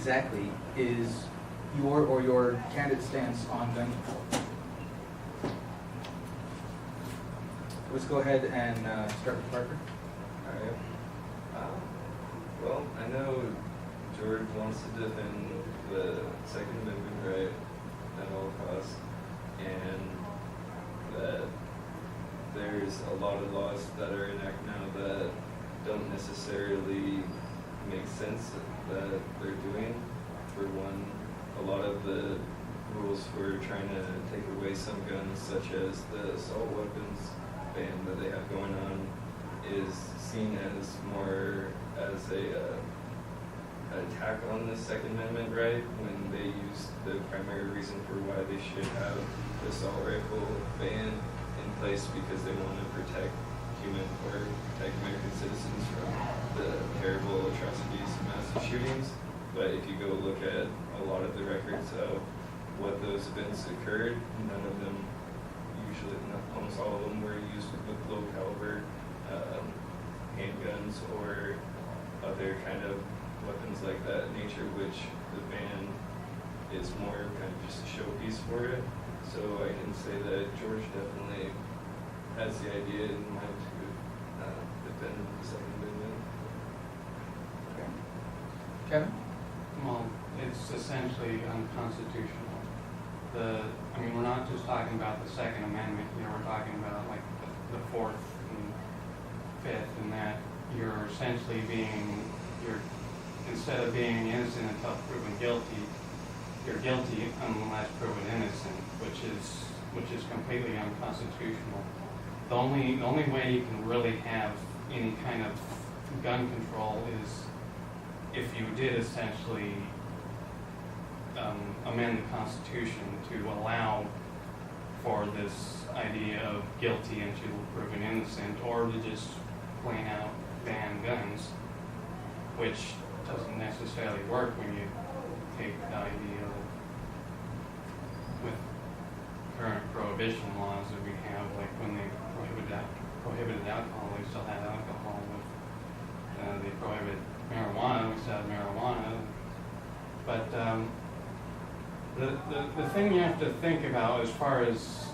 exactly is your candidate stance on gun control? Let's go ahead and start with Parker. All right. Well, I know George wants to defend the Second Amendment right at all costs, and that there's a lot of laws that are enacted now that don't necessarily make sense that they're doing. For one, a lot of the rules for trying to take away some guns, such as the assault weapons ban that they have going on, is seen as more as an attack on the Second Amendment right, when they use the primary reason for why they should have the assault rifle ban in place because they want to protect American citizens from the terrible atrocities and massive shootings. But if you go look at a lot of the records of what those events occurred, none of them, usually almost all of them, were used with low caliber handguns or other kind of weapons like that nature, which the ban is more kind of just a showpiece for it. So I can say that George definitely has the idea in mind to defend the Second Amendment. Okay. Kevin? Well, it's essentially unconstitutional. I mean, we're not just talking about the Second Amendment here, we're talking about like the Fourth and Fifth, and that you're essentially instead of being innocent until proven guilty, you're guilty unless proven innocent, which is completely unconstitutional. The only way you can really have any kind of gun control is if you did essentially amend the Constitution to allow for this idea of guilty until proven innocent, or to just plain out ban guns, which doesn't necessarily work when you take the idea of, with current prohibition laws that we have, like when they prohibited alcohol, we still have alcohol. With they prohibit marijuana, we still have marijuana. But the thing you have to think about as far as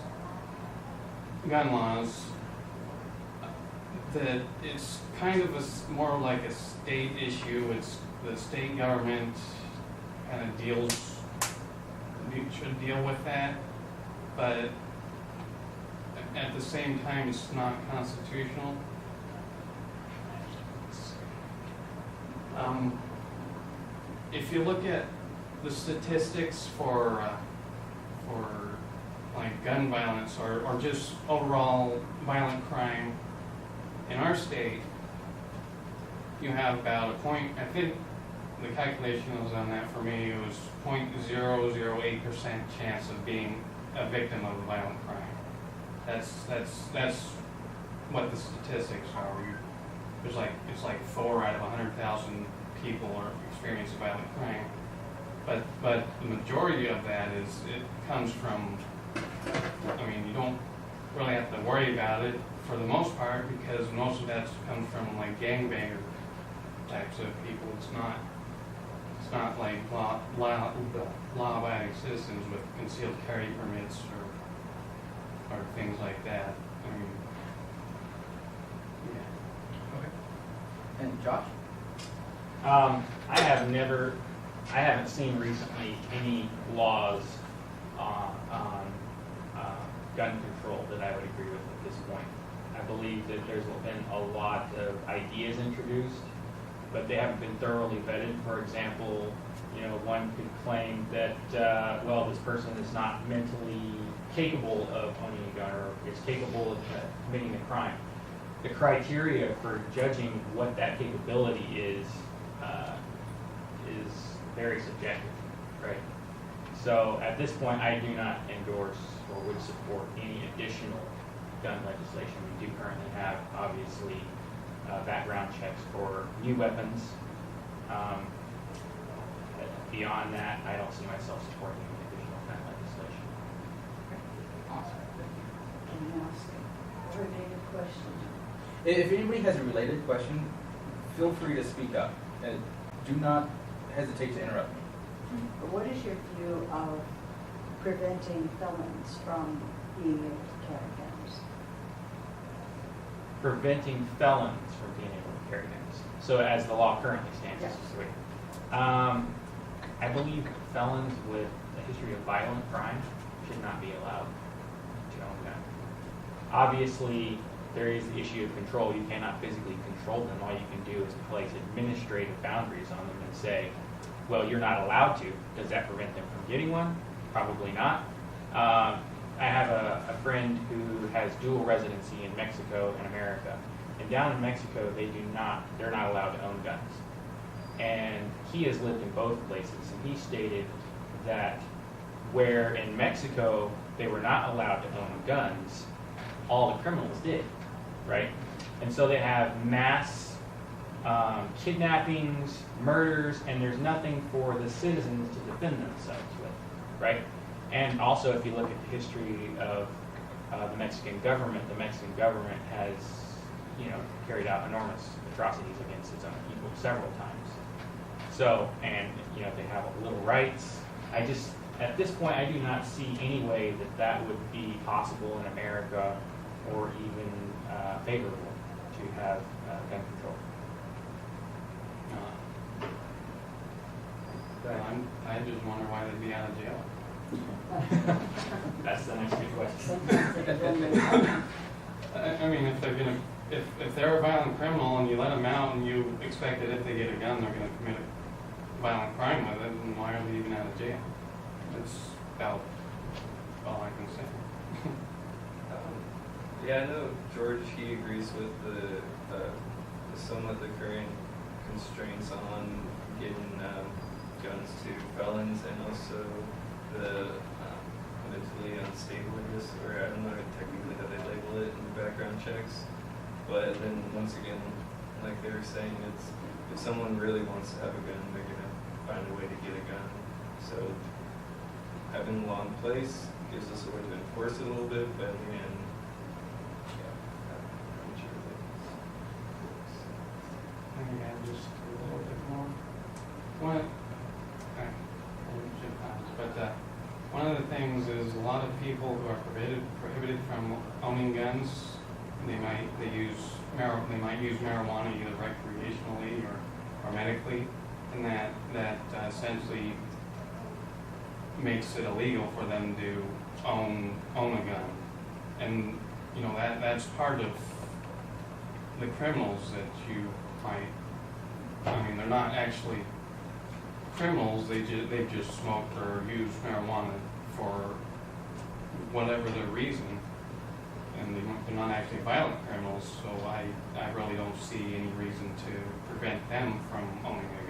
gun laws, that it's kind of more like a state issue. It's the state government kind of should deal with that, but at the same time, it's not constitutional. If you look at the statistics for like gun violence or just overall violent crime in our state, you have about I think the calculation was on that for me, it was 0.008% chance of being a victim of a violent crime. That's what the statistics are. It's like 4 out of 100,000 people are experiencing violent crime. But the majority of that it comes from, I mean, you don't really have to worry about it for the most part, because most of that comes from like gangbanger types of people. It's not like law-abiding citizens with concealed carry permits or things like that. I mean, yeah. Okay. And Josh? I haven't seen recently any laws on gun control that I would agree with at this point. I believe that there's been a lot of ideas introduced, but they haven't been thoroughly vetted. For example, one could claim that, well, this person is not mentally capable of owning a gun, or is capable of committing a crime. The criteria for judging what that capability is very subjective, right? So at this point, I do not endorse or would support any additional gun legislation. We do currently have, obviously, background checks for new weapons. Beyond that, I don't see myself supporting any additional gun legislation. Awesome. Can you ask a related question? If anybody has a related question, feel free to speak up. Do not hesitate to interrupt me. But what is your view of preventing felons from being able to carry guns? Preventing felons from being able to carry guns. So as the law currently stands, Yes. this is weird. I believe felons with a history of violent crime should not be allowed to own guns. Obviously, there is the issue of control. You cannot physically control them. All you can do is place administrative boundaries on them and say, well, you're not allowed to. Does that prevent them from getting one? Probably not. I have a friend who has dual residency in Mexico and America. And down in Mexico, they're not allowed to own guns. And he has lived in both places. And he stated that where in Mexico they were not allowed to own guns, all the criminals did, right? And so they have mass kidnappings, murders, and there's nothing for the citizens to defend themselves with, right? And also, if you look at the history of the Mexican government has, carried out enormous atrocities against its own people several times. So, and, they have little rights. At this point, I do not see any way that would be possible in America or even favorable to have gun control. I just wonder why they'd be out of jail. That's the next big question. Sometimes they don't know. I mean, if they're a violent criminal and you let them out and you expect that if they get a gun they're going to commit a violent crime with it, then why are they even out of jail? That's about all I can say. Yeah, I know George, he agrees with the somewhat the current constraints on getting guns to felons and also the mentally unstable, I guess, or I don't know technically how they label it in the background checks. But then once again, like they were saying, it's if someone really wants to have a gun, they're gonna find a way to get a gun. So having a long place gives us a way to enforce it a little bit, but in the end, I'm sure that I think I just a little bit more. One of the things is a lot of people who are prohibited from owning guns, they might use marijuana either recreationally or medically, and that essentially makes it illegal for them to own a gun. And that's part of the criminals that you might, I mean, they're not actually criminals, they've just smoked or used marijuana for whatever their reason, and they're not actually violent criminals, so I really don't see any reason to prevent them from owning a gun.